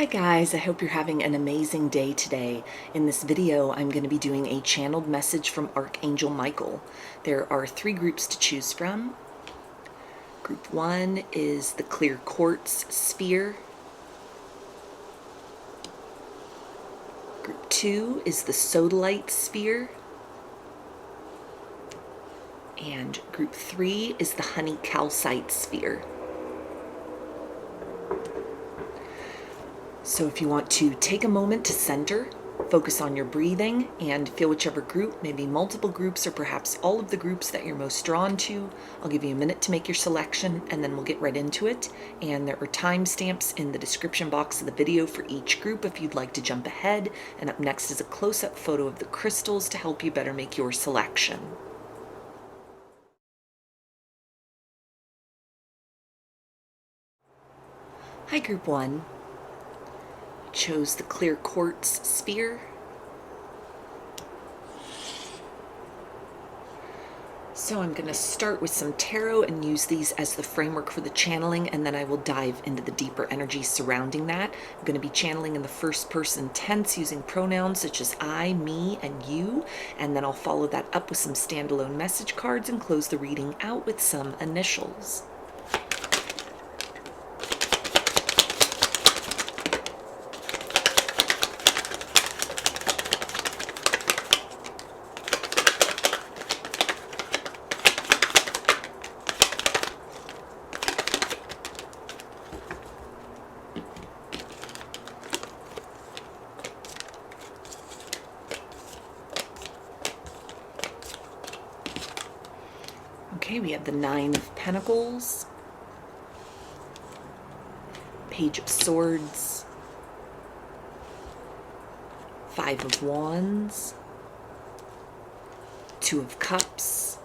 Hi guys, I hope you're having an amazing day today. In this video, I'm going to be doing a channeled message from Archangel Michael. There are 3 groups to choose from. Group 1 is the clear quartz sphere. Group 2 is the Sodalite sphere. And group 3 is the honey calcite sphere. So if you want to take a moment to center, focus on your breathing, and feel whichever group, maybe multiple groups or perhaps all of the groups that you're most drawn to, I'll give you a minute to make your selection and then we'll get right into it. And there are timestamps in the description box of the video for each group if you'd like to jump ahead. And up next is a close-up photo of the crystals to help you better make your selection. Hi, Group 1. Chose the clear quartz sphere. So I'm going to start with some tarot and use these as the framework for the channeling, and then I will dive into the deeper energy surrounding that. I'm going to be channeling in the first person tense using pronouns such as I, me, and you, and then I'll follow that up with some standalone message cards and close the reading out with some initials. Okay, we have the 9 of Pentacles, Page of Swords, 5 of Wands, 2 of Cups,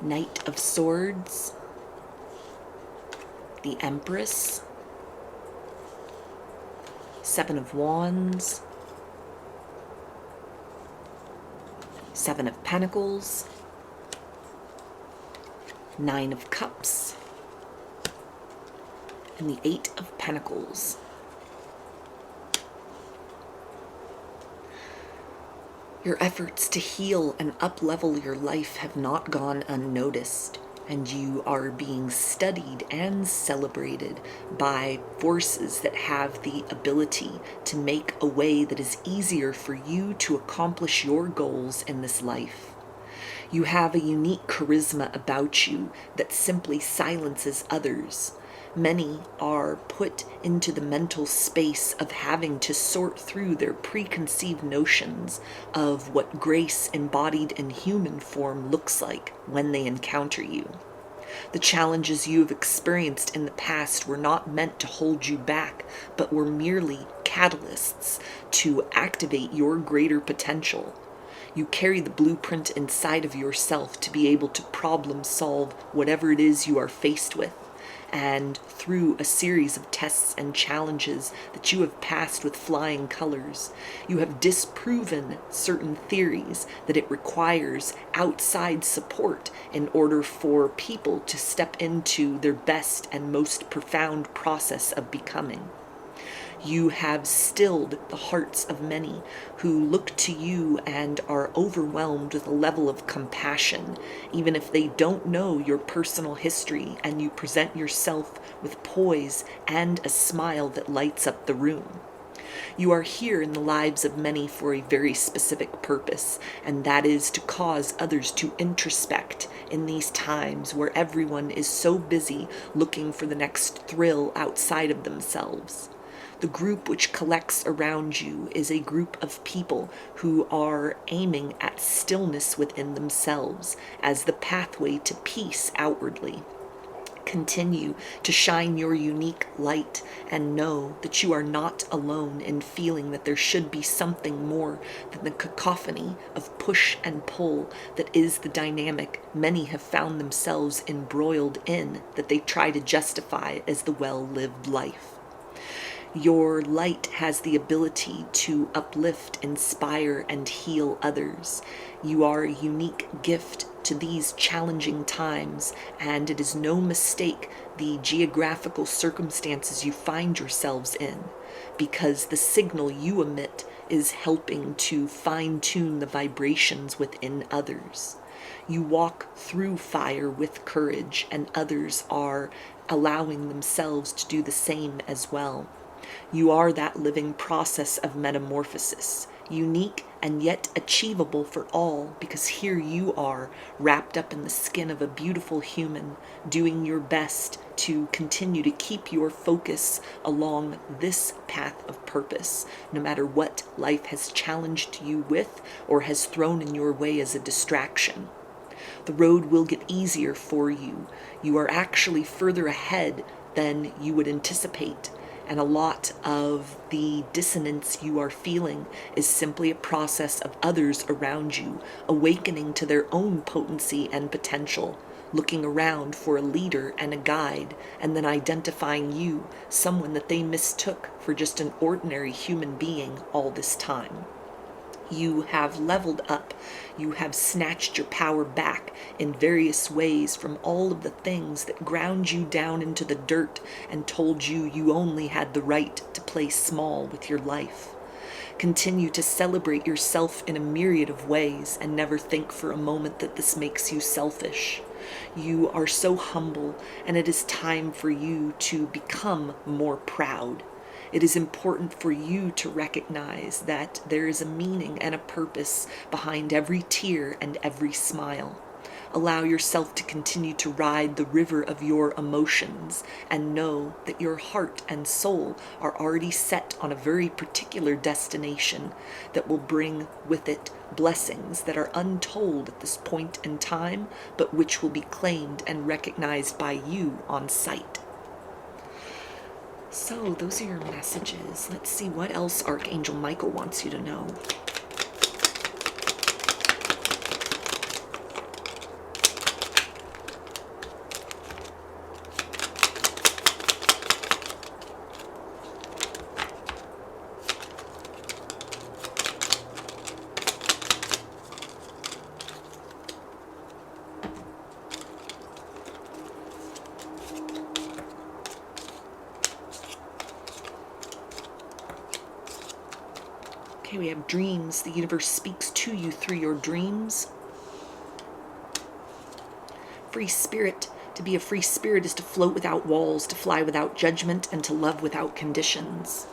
Knight of Swords, the Empress, 7 of Wands, 7 of Pentacles, 9 of Cups, and the 8 of Pentacles. Your efforts to heal and up-level your life have not gone unnoticed, and you are being studied and celebrated by forces that have the ability to make a way that is easier for you to accomplish your goals in this life. You have a unique charisma about you that simply silences others. Many are put into the mental space of having to sort through their preconceived notions of what grace embodied in human form looks like when they encounter you. The challenges you have experienced in the past were not meant to hold you back, but were merely catalysts to activate your greater potential. You carry the blueprint inside of yourself to be able to problem solve whatever it is you are faced with. And through a series of tests and challenges that you have passed with flying colors, you have disproven certain theories that it requires outside support in order for people to step into their best and most profound process of becoming. You have stilled the hearts of many who look to you and are overwhelmed with a level of compassion, even if they don't know your personal history, and you present yourself with poise and a smile that lights up the room. You are here in the lives of many for a very specific purpose, and that is to cause others to introspect in these times where everyone is so busy looking for the next thrill outside of themselves. The group which collects around you is a group of people who are aiming at stillness within themselves as the pathway to peace outwardly. Continue to shine your unique light and know that you are not alone in feeling that there should be something more than the cacophony of push and pull that is the dynamic many have found themselves embroiled in, that they try to justify as the well-lived life. Your light has the ability to uplift, inspire, and heal others. You are a unique gift to these challenging times, and it is no mistake the geographical circumstances you find yourselves in, because the signal you emit is helping to fine-tune the vibrations within others. You walk through fire with courage, and others are allowing themselves to do the same as well. You are that living process of metamorphosis, unique and yet achievable for all, because here you are, wrapped up in the skin of a beautiful human, doing your best to continue to keep your focus along this path of purpose, no matter what life has challenged you with or has thrown in your way as a distraction. The road will get easier for you. You are actually further ahead than you would anticipate. And a lot of the dissonance you are feeling is simply a process of others around you awakening to their own potency and potential, looking around for a leader and a guide, and then identifying you, someone that they mistook for just an ordinary human being all this time. You have leveled up. You have snatched your power back in various ways from all of the things that ground you down into the dirt and told you you only had the right to play small with your life. Continue to celebrate yourself in a myriad of ways and never think for a moment that this makes you selfish. You are so humble, and it is time for you to become more proud. It is important for you to recognize that there is a meaning and a purpose behind every tear and every smile. Allow yourself to continue to ride the river of your emotions and know that your heart and soul are already set on a very particular destination that will bring with it blessings that are untold at this point in time, but which will be claimed and recognized by you on sight. So those are your messages. Let's see what else Archangel Michael wants you to know. Okay, we have dreams. The universe speaks to you through your dreams. Free spirit. To be a free spirit is to float without walls, to fly without judgment, and to love without conditions.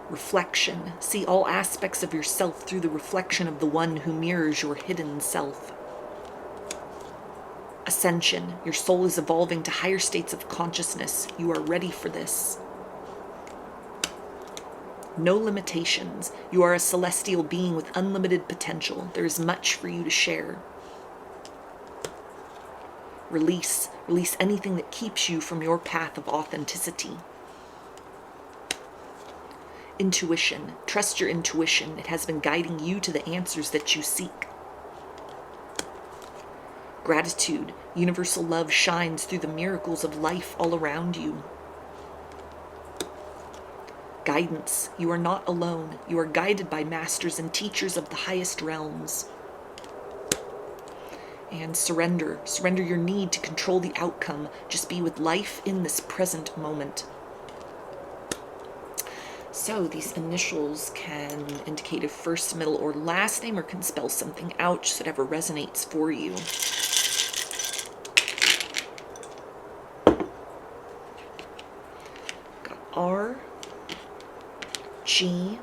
Reflection. See all aspects of yourself through the reflection of the one who mirrors your hidden self. Ascension. Your soul is evolving to higher states of consciousness. You are ready for this. No limitations. You are a celestial being with unlimited potential. There is much for you to share. Release. Release anything that keeps you from your path of authenticity. Intuition. Trust your intuition. It has been guiding you to the answers that you seek. Gratitude. Universal love shines through the miracles of life all around you. Guidance. You are not alone. You are guided by masters and teachers of the highest realms. And surrender. Surrender your need to control the outcome. Just be with life in this present moment. So these initials can indicate a first, middle, or last name, or can spell something out, just whatever resonates for you. Got R, G,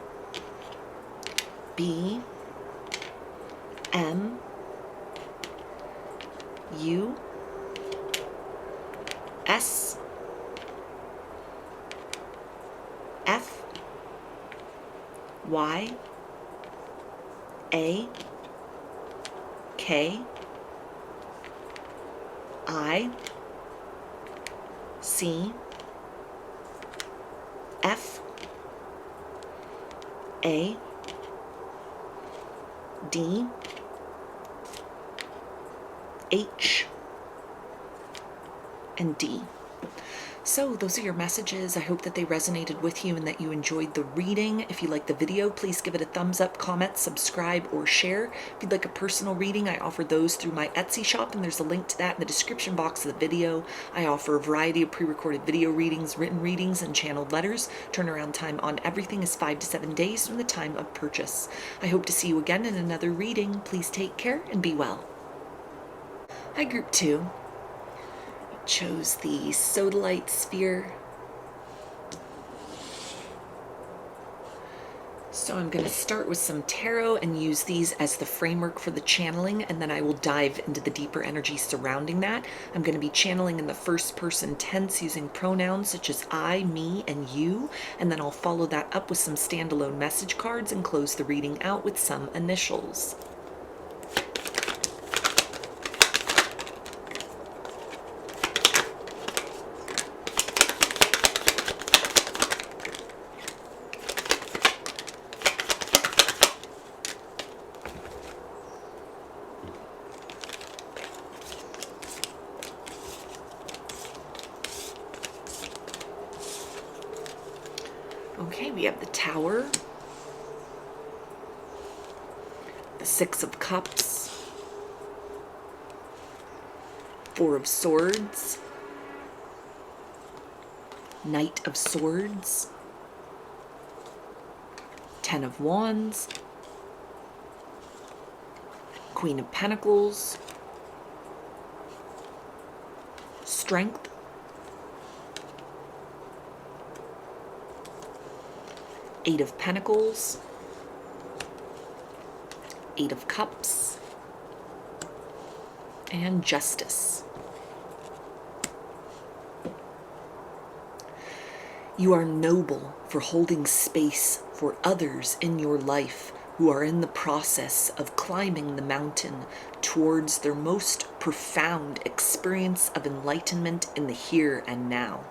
B, M, U, S, F, Y, A, K, I, C, F, A, D, H, and D. So those are your messages. I hope that they resonated with you and that you enjoyed the reading. If you like the video, please give it a thumbs up, comment, subscribe, or share. If you'd like a personal reading, I offer those through my Etsy shop, and there's a link to that in the description box of the video. I offer a variety of pre-recorded video readings, written readings, and channeled letters. Turnaround time on everything is 5 to 7 days from the time of purchase. I hope to see you again in another reading. Please take care and be well. Hi, Group 2. Chose the Sodalite sphere. So I'm going to start with some tarot and use these as the framework for the channeling, and then I will dive into the deeper energy surrounding that. I'm going to be channeling in the first person tense using pronouns such as I, me, and you, and then I'll follow that up with some standalone message cards and close the reading out with some initials. Okay, we have the Tower, the Six of Cups, Four of Swords, Knight of Swords, Ten of Wands, Queen of Pentacles, Strength, Eight of Pentacles, Eight of Cups, and Justice. You are noble for holding space for others in your life who are in the process of climbing the mountain towards their most profound experience of enlightenment in the here and now.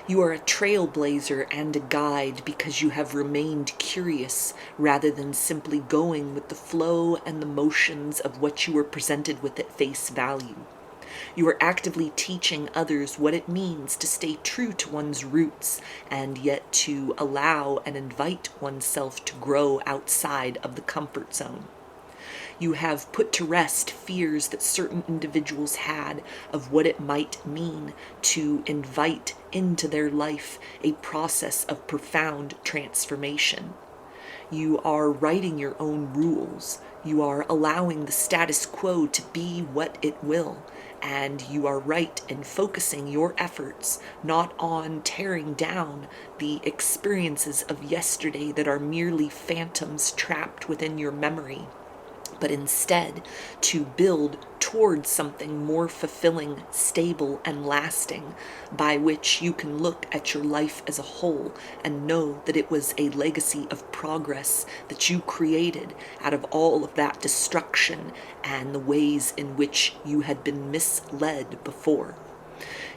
You are a trailblazer and a guide because you have remained curious rather than simply going with the flow and the motions of what you were presented with at face value. You are actively teaching others what it means to stay true to one's roots and yet to allow and invite oneself to grow outside of the comfort zone. You have put to rest fears that certain individuals had of what it might mean to invite into their life a process of profound transformation. You are writing your own rules. You are allowing the status quo to be what it will. And you are right in focusing your efforts not on tearing down the experiences of yesterday that are merely phantoms trapped within your memory, but instead to build towards something more fulfilling, stable, and lasting, by which you can look at your life as a whole and know that it was a legacy of progress that you created out of all of that destruction and the ways in which you had been misled before.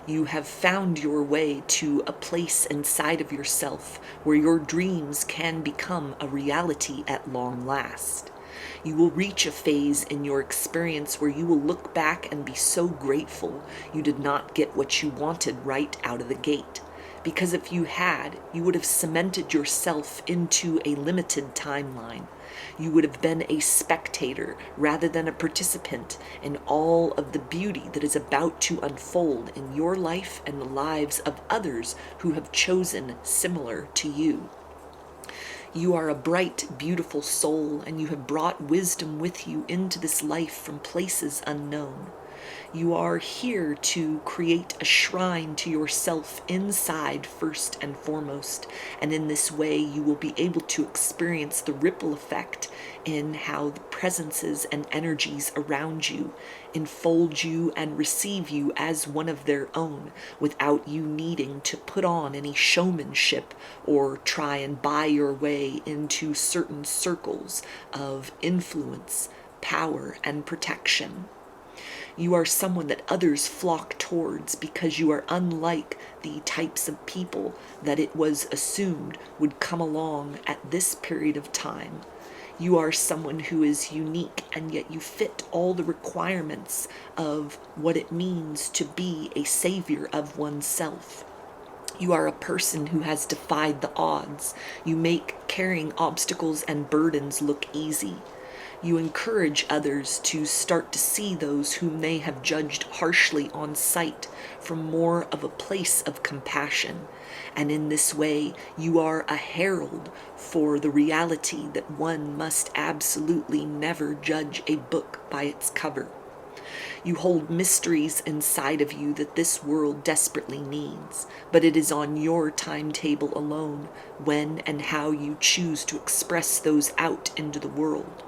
You have found your way to a place inside of yourself where your dreams can become a reality at long last. You will reach a phase in your experience where you will look back and be so grateful you did not get what you wanted right out of the gate. Because if you had, you would have cemented yourself into a limited timeline. You would have been a spectator rather than a participant in all of the beauty that is about to unfold in your life and the lives of others who have chosen similar to you. You are a bright, beautiful soul, and you have brought wisdom with you into this life from places unknown. You are here to create a shrine to yourself inside first and foremost, and in this way you will be able to experience the ripple effect in how the presences and energies around you enfold you and receive you as one of their own without you needing to put on any showmanship or try and buy your way into certain circles of influence, power, and protection. You are someone that others flock towards because you are unlike the types of people that it was assumed would come along at this period of time. You are someone who is unique, and yet you fit all the requirements of what it means to be a savior of oneself. You are a person who has defied the odds. You make carrying obstacles and burdens look easy. You encourage others to start to see those whom they have judged harshly on sight from more of a place of compassion. And in this way, you are a herald for the reality that one must absolutely never judge a book by its cover. You hold mysteries inside of you that this world desperately needs, but it is on your timetable alone when and how you choose to express those out into the world.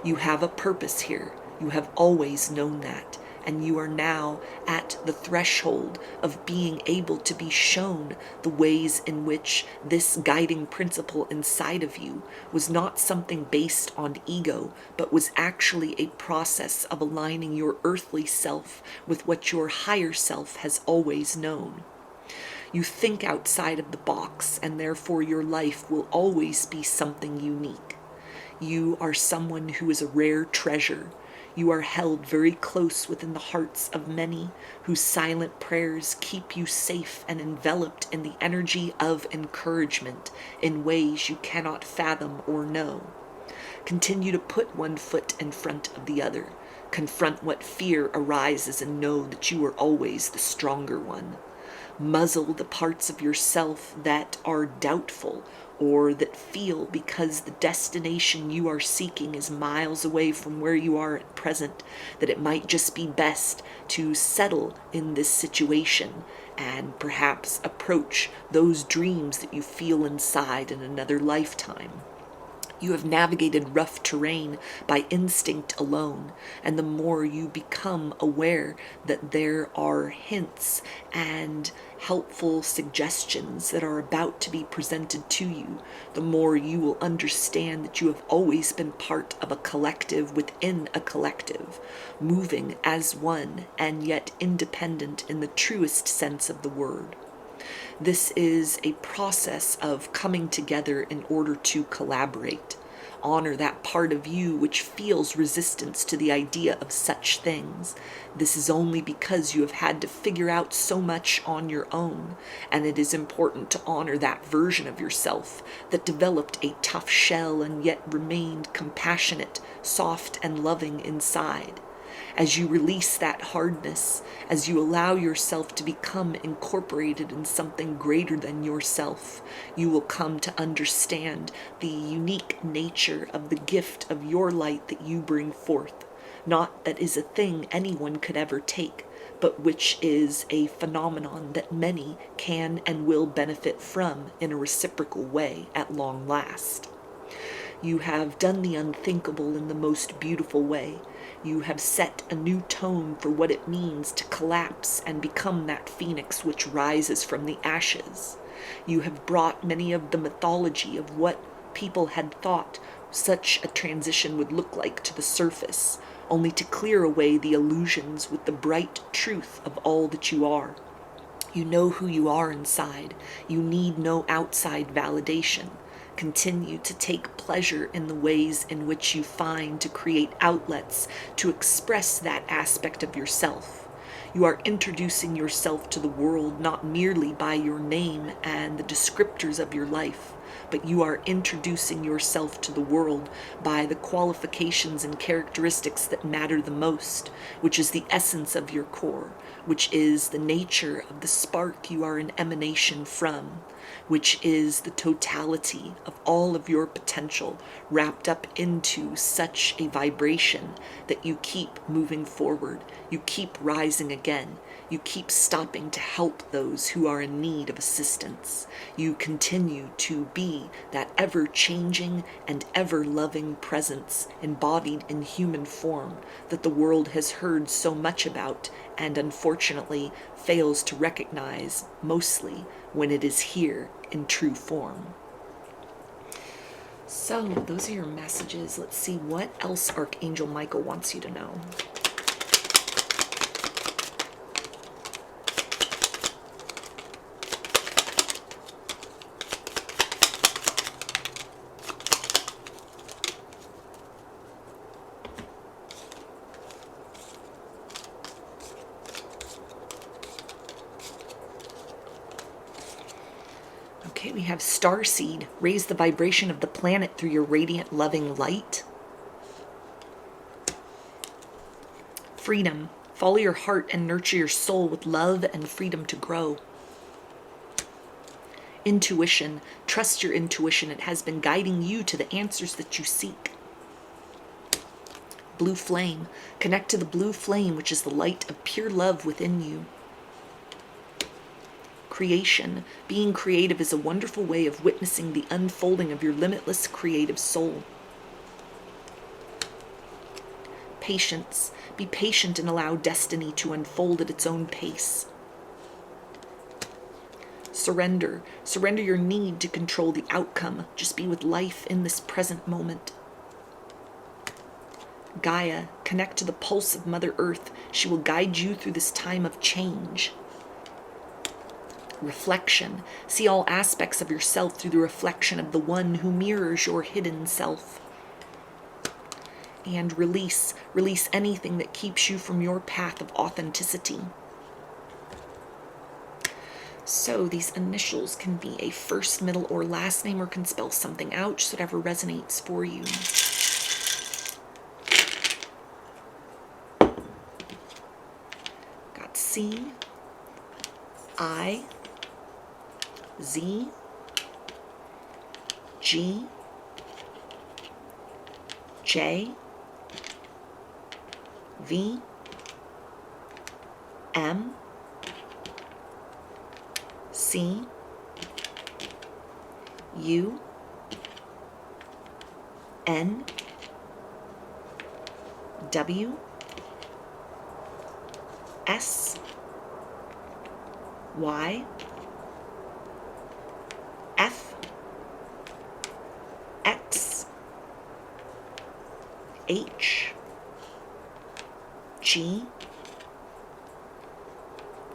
You have a purpose here. You have always known that, and you are now at the threshold of being able to be shown the ways in which this guiding principle inside of you was not something based on ego, but was actually a process of aligning your earthly self with what your higher self has always known. You think outside of the box, and therefore your life will always be something unique. You are someone who is a rare treasure. You are held very close within the hearts of many whose silent prayers keep you safe and enveloped in the energy of encouragement in ways you cannot fathom or know. Continue to put one foot in front of the other. Confront what fear arises and know that you are always the stronger one. Muzzle the parts of yourself that are doubtful or that feel because the destination you are seeking is miles away from where you are at present, that it might just be best to settle in this situation and perhaps approach those dreams that you feel inside in another lifetime. You have navigated rough terrain by instinct alone, and the more you become aware that there are hints and helpful suggestions that are about to be presented to you, the more you will understand that you have always been part of a collective within a collective, moving as one and yet independent in the truest sense of the word. This is a process of coming together in order to collaborate. Honor that part of you which feels resistance to the idea of such things. This is only because you have had to figure out so much on your own, and it is important to honor that version of yourself that developed a tough shell and yet remained compassionate, soft, and loving inside. As you release that hardness, as you allow yourself to become incorporated in something greater than yourself, you will come to understand the unique nature of the gift of your light that you bring forth. Not that is a thing anyone could ever take, but which is a phenomenon that many can and will benefit from in a reciprocal way at long last. You have done the unthinkable in the most beautiful way. You have set a new tone for what it means to collapse and become that phoenix which rises from the ashes. You have brought many of the mythology of what people had thought such a transition would look like to the surface, only to clear away the illusions with the bright truth of all that you are. You know who you are inside. You need no outside validation. Continue to take pleasure in the ways in which you find to create outlets to express that aspect of yourself. You are introducing yourself to the world not merely by your name and the descriptors of your life, but you are introducing yourself to the world by the qualifications and characteristics that matter the most, which is the essence of your core, which is the nature of the spark you are an emanation from, which is the totality of all of your potential wrapped up into such a vibration that you keep moving forward, you keep rising again, you keep stopping to help those who are in need of assistance. You continue to be that ever-changing and ever-loving presence embodied in human form that the world has heard so much about and unfortunately fails to recognize, mostly when it is here in true form. So those are your messages. Let's see what else Archangel Michael wants you to know. Okay, we have starseed. Raise the vibration of the planet through your radiant, loving light. Freedom. Follow your heart and nurture your soul with love and freedom to grow. Intuition. Trust your intuition. It has been guiding you to the answers that you seek. Blue flame. Connect to the blue flame, which is the light of pure love within you. Creation. Being creative is a wonderful way of witnessing the unfolding of your limitless creative soul. Patience. Be patient and allow destiny to unfold at its own pace. Surrender. Surrender your need to control the outcome. Just be with life in this present moment. Gaia. Connect to the pulse of Mother Earth. She will guide you through this time of change. Reflection. See all aspects of yourself through the reflection of the one who mirrors your hidden self. And release. Release anything that keeps you from your path of authenticity. So these initials can be a first, middle, or last name, or can spell something out, just whatever resonates for you. Got C, I, Z, G, J, V, M, C, U, N, W, S, Y, F, X, H, G,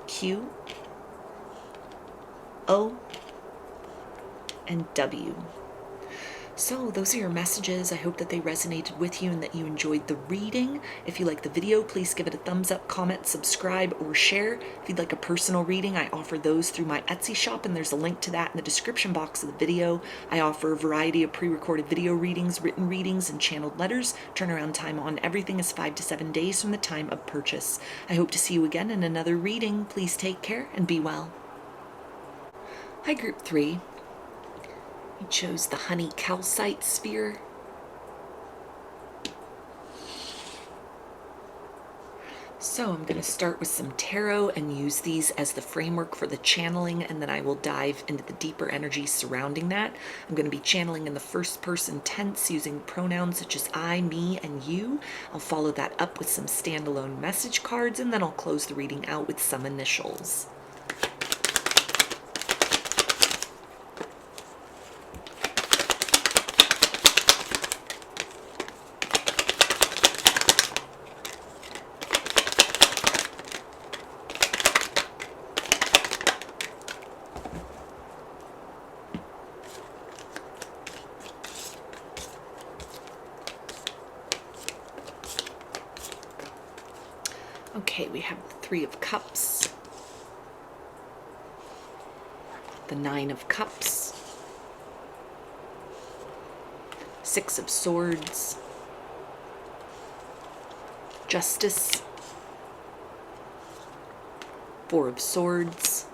Q, O, and W. So those are your messages. I hope that they resonated with you and that you enjoyed the reading. If you like the video, please give it a thumbs up, comment, subscribe, or share. If you'd like a personal reading, I offer those through my Etsy shop, and there's a link to that in the description box of the video. I offer a variety of pre-recorded video readings, written readings, and channeled letters. Turnaround time on everything is 5 to 7 days from the time of purchase. I hope to see you again in another reading. Please take care and be well. Hi, Group 3. You chose the honey calcite sphere. So I'm going to start with some tarot and use these as the framework for the channeling, and then I will dive into the deeper energies surrounding that. I'm going to be channeling in the first person tense using pronouns such as I, me, and you. I'll follow that up with some standalone message cards, and then I'll close the reading out with some initials. Okay, we have the 3 of Cups, the 9 of Cups, 6 of Swords, Justice, 4 of Swords,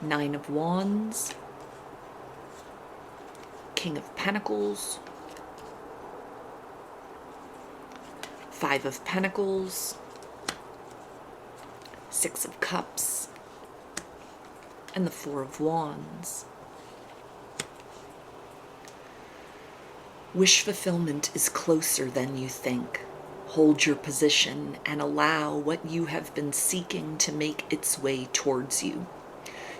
9 of Wands, King of Pentacles, 5 of Pentacles, 6 of Cups, and the 4 of Wands. Wish fulfillment is closer than you think. Hold your position and allow what you have been seeking to make its way towards you.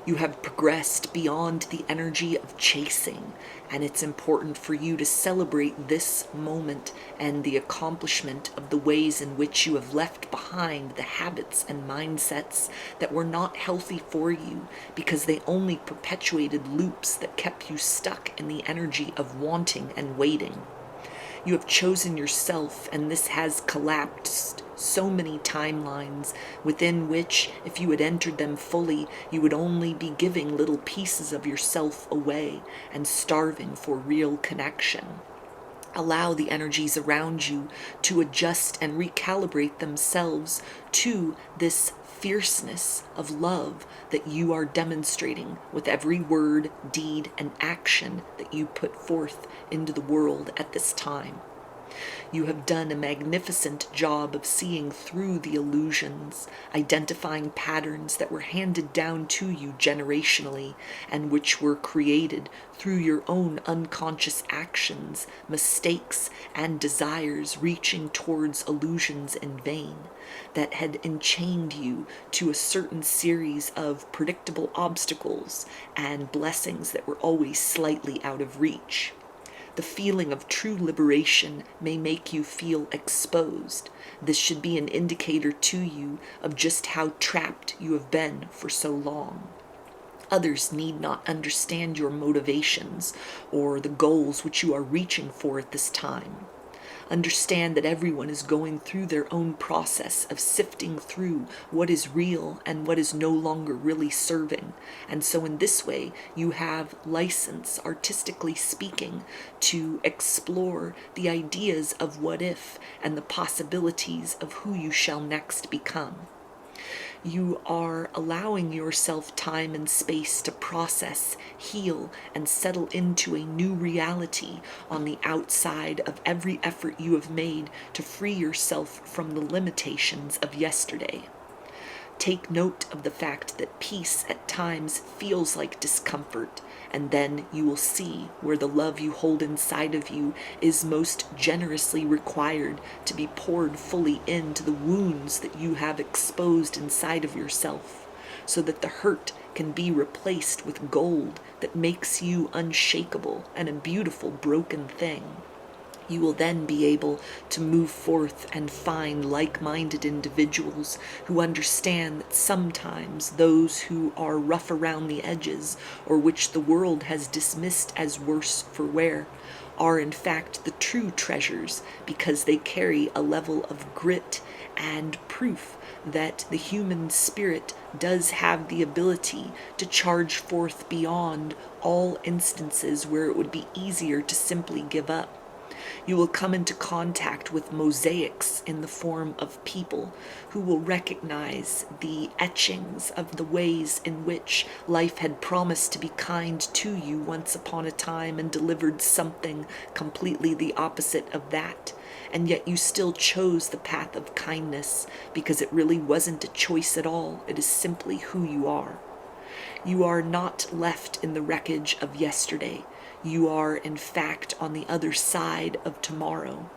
You have progressed beyond the energy of chasing, and it's important for you to celebrate this moment and the accomplishment of the ways in which you have left behind the habits and mindsets that were not healthy for you, because they only perpetuated loops that kept you stuck in the energy of wanting and waiting. You have chosen yourself, and this has collapsed so many timelines within which, if you had entered them fully, you would only be giving little pieces of yourself away and starving for real connection. Allow the energies around you to adjust and recalibrate themselves to this fierceness of love that you are demonstrating with every word, deed, and action that you put forth into the world at this time. You have done a magnificent job of seeing through the illusions, identifying patterns that were handed down to you generationally and which were created through your own unconscious actions, mistakes, and desires reaching towards illusions in vain that had enchained you to a certain series of predictable obstacles and blessings that were always slightly out of reach. The feeling of true liberation may make you feel exposed. This should be an indicator to you of just how trapped you have been for so long. Others need not understand your motivations or the goals which you are reaching for at this time. Understand that everyone is going through their own process of sifting through what is real and what is no longer really serving. And so in this way, you have license, artistically speaking, to explore the ideas of what if and the possibilities of who you shall next become. You are allowing yourself time and space to process, heal, and settle into a new reality on the outside of every effort you have made to free yourself from the limitations of yesterday. Take note of the fact that peace at times feels like discomfort, and then you will see where the love you hold inside of you is most generously required to be poured fully into the wounds that you have exposed inside of yourself, so that the hurt can be replaced with gold that makes you unshakable and a beautiful broken thing. You will then be able to move forth and find like-minded individuals who understand that sometimes those who are rough around the edges, or which the world has dismissed as worse for wear, are in fact the true treasures, because they carry a level of grit and proof that the human spirit does have the ability to charge forth beyond all instances where it would be easier to simply give up. You will come into contact with mosaics in the form of people who will recognize the etchings of the ways in which life had promised to be kind to you once upon a time and delivered something completely the opposite of that. And yet you still chose the path of kindness because it really wasn't a choice at all. It is simply who you are. You are not left in the wreckage of yesterday. You are, in fact, on the other side of tomorrow.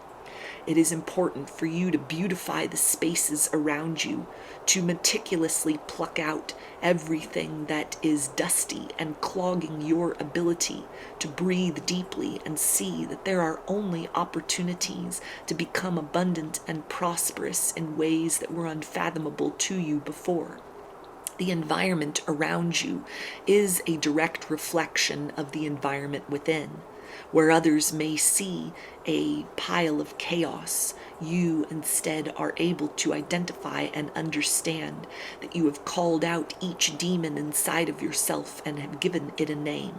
It is important for you to beautify the spaces around you, to meticulously pluck out everything that is dusty and clogging your ability to breathe deeply and see that there are only opportunities to become abundant and prosperous in ways that were unfathomable to you before. The environment around you is a direct reflection of the environment within. Where others may see a pile of chaos, you instead are able to identify and understand that you have called out each demon inside of yourself and have given it a name.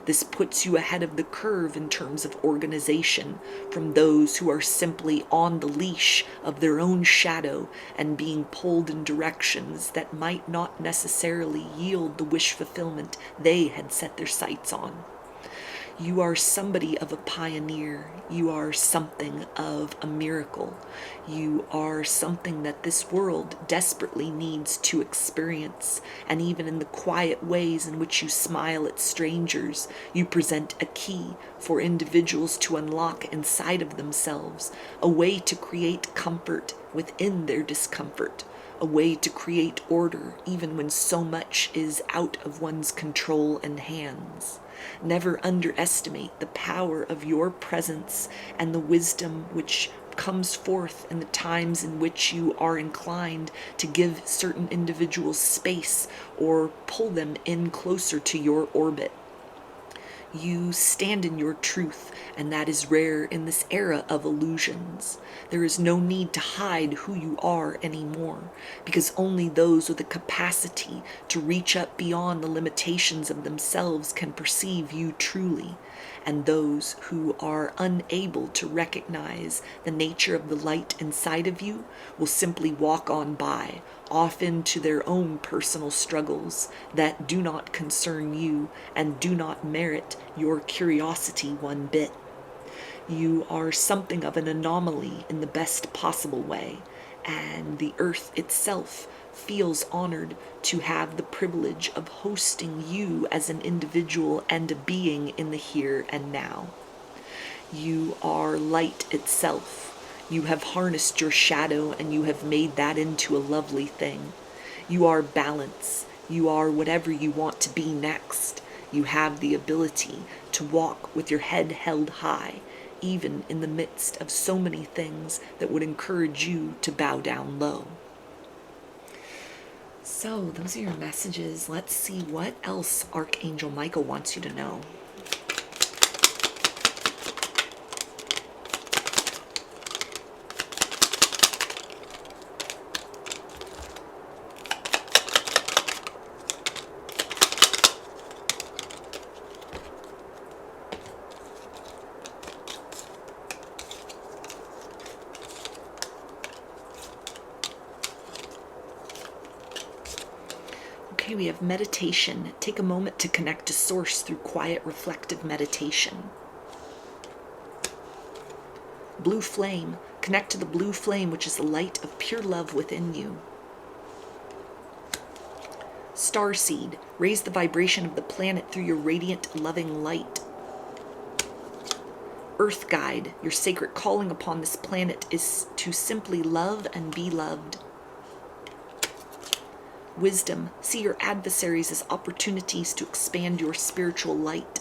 This puts you ahead of the curve in terms of organization from those who are simply on the leash of their own shadow and being pulled in directions that might not necessarily yield the wish fulfillment they had set their sights on. You are somebody of a pioneer. You are something of a miracle. You are something that this world desperately needs to experience. And even in the quiet ways in which you smile at strangers, you present a key for individuals to unlock inside of themselves, a way to create comfort within their discomfort, a way to create order even when so much is out of one's control and hands. Never underestimate the power of your presence and the wisdom which comes forth in the times in which you are inclined to give certain individuals space or pull them in closer to your orbit. You stand in your truth, and that is rare in this era of illusions. There is no need to hide who you are anymore, because only those with the capacity to reach up beyond the limitations of themselves can perceive you truly, and those who are unable to recognize the nature of the light inside of you will simply walk on by, off into their own personal struggles that do not concern you and do not merit your curiosity one bit. You are something of an anomaly in the best possible way, and the earth itself feels honored to have the privilege of hosting you as an individual and a being in the here and now. You are light itself. You have harnessed your shadow and you have made that into a lovely thing. You are balance. You are whatever you want to be next. You have the ability to walk with your head held high, even in the midst of so many things that would encourage you to bow down low. So those are your messages. Let's see what else Archangel Michael wants you to know. Okay, we have meditation. Take a moment to connect to source through quiet, reflective meditation. Blue flame. Connect to the blue flame, which is the light of pure love within you. Starseed. Raise the vibration of the planet through your radiant, loving light. Earth guide. Your sacred calling upon this planet is to simply love and be loved. Wisdom. See your adversaries as opportunities to expand your spiritual light.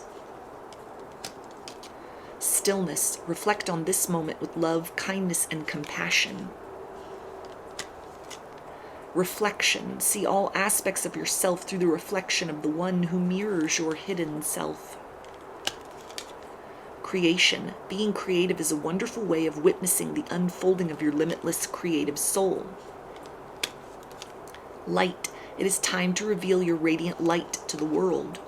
Stillness. Reflect on this moment with love, kindness, and compassion. Reflection. See all aspects of yourself through the reflection of the one who mirrors your hidden self. Creation. Being creative is a wonderful way of witnessing the unfolding of your limitless creative soul. Light. It is time to reveal your radiant light to the world.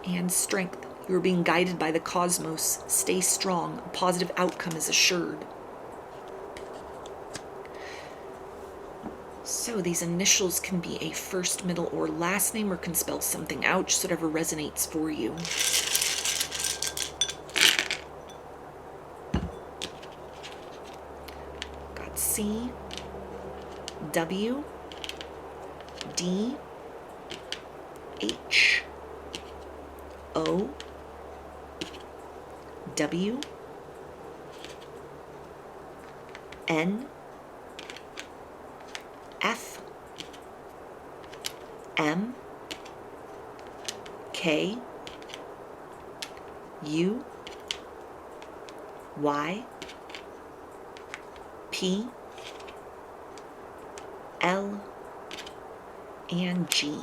And strength. You are being guided by the cosmos. Stay strong. A positive outcome is assured. So these initials can be a first, middle, or last name, or can spell something out, just whatever resonates for you. Got C, W, D, H, O, W, N, F, M, K, U, Y, P, L, and G.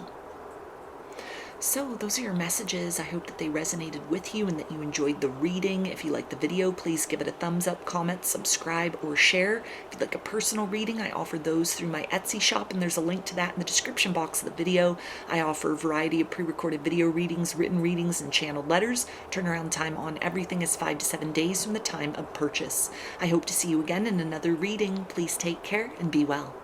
So those are your messages. I hope that they resonated with you and that you enjoyed the reading. If you liked the video, please give it a thumbs up, comment, subscribe, or share. If you'd like a personal reading, I offer those through my Etsy shop, and there's a link to that in the description box of the video. I offer a variety of pre-recorded video readings, written readings, and channeled letters. Turnaround time on everything is 5 to 7 days from the time of purchase. I hope to see you again in another reading. Please take care and be well.